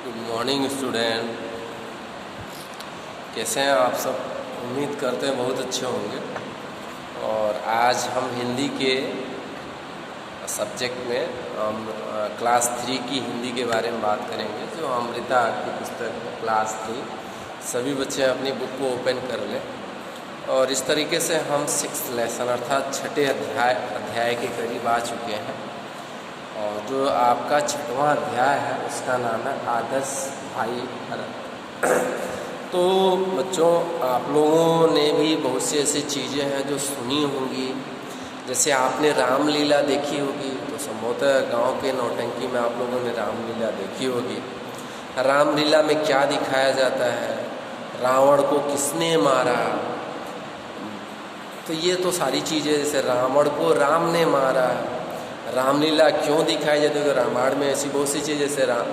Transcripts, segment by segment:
Good morning student, कैसे हैं आप सब। उम्मीद करते हैं बहुत अच्छे होंगे। और आज हम हिंदी के सब्जेक्ट में हम क्लास 3 की हिंदी के बारे में बात करेंगे, जो अमृता की पुस्तक है क्लास 3। सभी बच्चे अपनी बुक को ओपन कर लें। और इस तरीके से हम 6th लेसन अर्थात छठे अध्याय के करीब आ चुके हैं। और जो आपका 6वां अध्याय है उसका नाम है आदर्श भाई भरत। तो बच्चों, आप लोगों ने भी बहुत सी ऐसी चीज़ें हैं जो सुनी होंगी। जैसे आपने रामलीला देखी होगी, तो संभवतः गांव के नौटंकी में आप लोगों ने रामलीला देखी होगी। रामलीला में क्या दिखाया जाता है, रावण को किसने मारा, तो ये तो सारी चीज़ें, जैसे रावण को राम ने मारा, रामलीला क्यों दिखाई जाती है, तो रामायण में ऐसी बहुत सी चीज़ जैसे राम।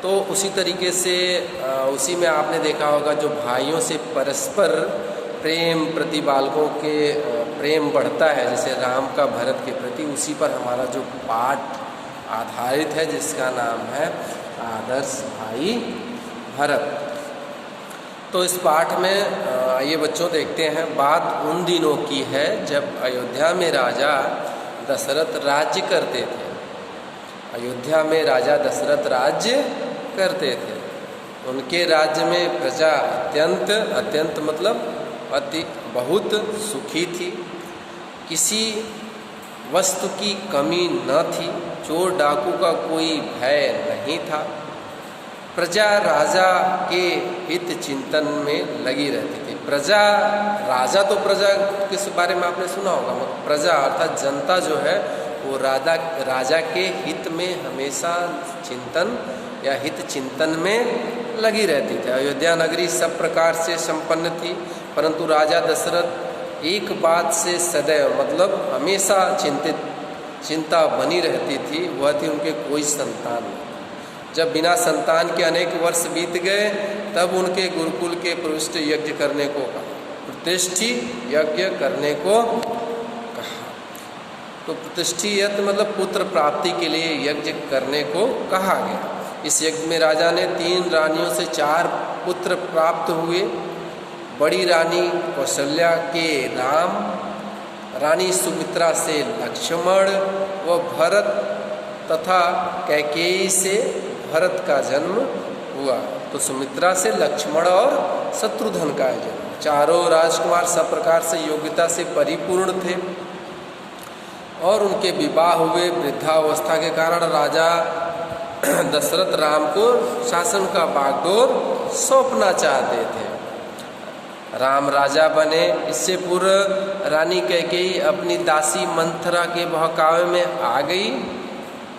तो उसी तरीके से उसी में आपने देखा होगा जो भाइयों से परस्पर प्रेम प्रति बालकों के प्रेम बढ़ता है, जैसे राम का भरत के प्रति, उसी पर हमारा जो पाठ आधारित है जिसका नाम है आदर्श भाई भरत। तो इस पाठ में आइए बच्चों देखते हैं। बात उन दिनों की है जब अयोध्या में राजा दशरथ राज्य करते थे। अयोध्या में राजा दशरथ राज्य करते थे। उनके राज्य में प्रजा अत्यंत मतलब अति बहुत सुखी थी। किसी वस्तु की कमी न थी। चोर डाकू का कोई भय नहीं था। प्रजा राजा के हित चिंतन में लगी रहती थी। प्रजा, राजा तो प्रजा किस बारे में आपने सुना होगा, मगर प्रजा अर्थात जनता जो है वो राजा के हित में हमेशा चिंतन या हित चिंतन में लगी रहती थी। अयोध्या नगरी सब प्रकार से संपन्न थी, परंतु राजा दशरथ एक बात से सदैव मतलब हमेशा चिंता बनी रहती थी, वह थी उनके कोई संतान नहीं। जब बिना संतान के अनेक वर्ष बीत गए, तब उनके गुरुकुल के पृष्ठ यज्ञ करने को कहा, प्रतिष्ठि यज्ञ करने को कहा। तो प्रतिष्ठि यज्ञ मतलब पुत्र प्राप्ति के लिए यज्ञ करने को कहा गया। इस यज्ञ में राजा ने 3 रानियों से 4 पुत्र प्राप्त हुए। बड़ी रानी कौशल्या के राम, रानी सुमित्रा से लक्ष्मण व भरत तथा कैकेयी से भरत का जन्म हुआ। तो सुमित्रा से लक्ष्मण और शत्रुघ्न का जन्म। चारों राजकुमार सब प्रकार से योग्यता से परिपूर्ण थे और उनके विवाह हुए। वृद्धावस्था के कारण राजा दशरथ राम को शासन का बागडोर सौंपना चाहते थे। राम राजा बने। इससे पूर्व रानी कैकेयी अपनी दासी मंथरा के बहकावे में आ गई।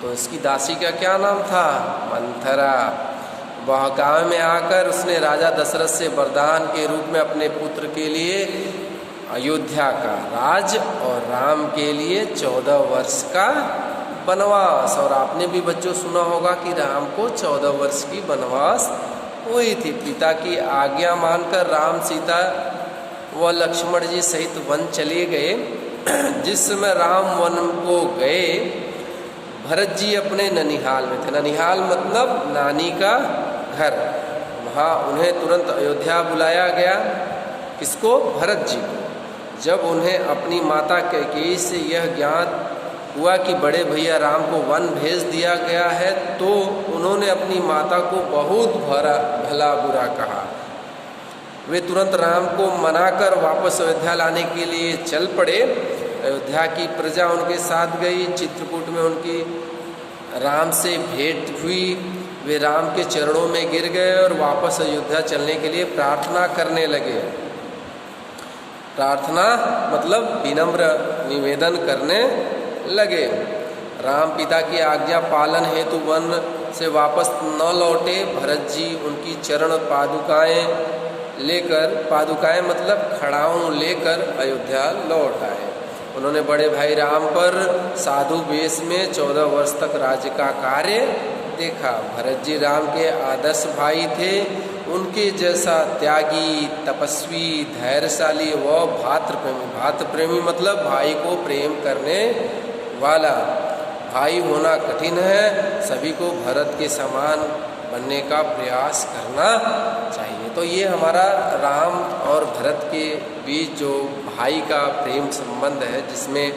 तो इसकी दासी का क्या नाम था? मंथरा। बहकावे में आकर उसने राजा दशरथ से वरदान के रूप में अपने पुत्र के लिए अयोध्या का राज और राम के लिए 14 वर्ष का वनवास। और आपने भी बच्चों सुना होगा कि राम को 14 वर्ष की वनवास हुई थी। पिता की आज्ञा मानकर राम, सीता व लक्ष्मण जी सहित वन चले गए। जिस समय राम वन को गए, भरत जी अपने ननिहाल में थे। ननिहाल मतलब नानी का घर। वहाँ उन्हें तुरंत अयोध्या बुलाया गया। किसको? भरत जी को। जब उन्हें अपनी माता कैकेयी से यह ज्ञात हुआ कि बड़े भैया राम को वन भेज दिया गया है, तो उन्होंने अपनी माता को बहुत भला बुरा कहा। वे तुरंत राम को मनाकर वापस अयोध्या लाने के लिए चल पड़े। अयोध्या की प्रजा उनके साथ गई। चित्रकूट में उनकी राम से भेंट हुई। वे राम के चरणों में गिर गए और वापस अयोध्या चलने के लिए प्रार्थना करने लगे। प्रार्थना मतलब विनम्र निवेदन करने लगे। राम पिता की आज्ञा पालन हेतु वन से वापस न लौटे। भरत जी उनकी चरण पादुकाएं मतलब खड़ाऊं लेकर अयोध्या लौट आए। उन्होंने बड़े भाई राम पर साधु वेश में 14 वर्ष तक राज्य का कार्य देखा। भरत जी राम के आदर्श भाई थे। उनके जैसा त्यागी, तपस्वी, धैर्यशाली व भातृप्रेमी मतलब भाई को प्रेम करने वाला भाई होना कठिन है, सभी को भरत के समान बनने का प्रयास करना चाहिए। तो ये हमारा राम और भरत के बीच जो भाई का प्रेम संबंध है, जिसमें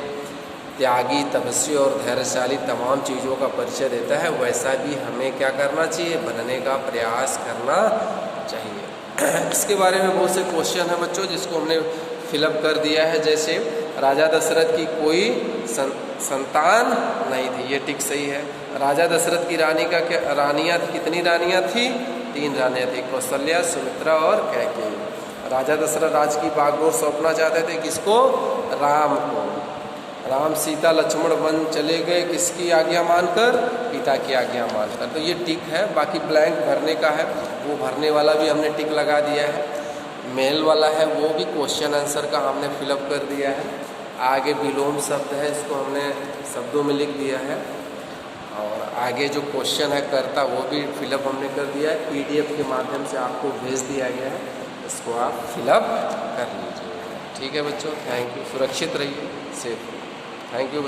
त्यागी, तपस्वी और धैर्यशाली तमाम चीज़ों का परिचय देता है, वैसा भी हमें क्या करना चाहिए, बनने का प्रयास करना चाहिए। इसके बारे में बहुत से क्वेश्चन हैं बच्चों, जिसको हमने फिलअप कर दिया है। जैसे राजा दशरथ की कोई संतान नहीं थी, ये टिक सही है। राजा दशरथ की रानी का क्या, रानियाँ कितनी रानियाँ थी, 3 रानियाँ थी, कौशल्या, सुमित्रा और कैकेयी। राजा दशरथ राज की बागडोर सौंपना चाहते थे किसको, राम को। राम सीता लक्ष्मण वन चले गए किसकी आज्ञा मानकर, पिता की आज्ञा मानकर। तो ये टिक है। बाकी ब्लैंक भरने का है, वो भरने वाला भी हमने टिक लगा दिया है। मेल वाला है वो भी क्वेश्चन आंसर का हमने फिलअप कर दिया है। आगे विलोम शब्द है, इसको हमने शब्दों में लिख दिया है। और आगे जो क्वेश्चन है कर्ता, वो भी फिलअप हमने कर दिया है। PDF के माध्यम से आपको भेज दिया गया है, इसको आप फिलअप कर लीजिए। ठीक है बच्चों, थैंक यू। सुरक्षित रहिए, सेफ। Thank you.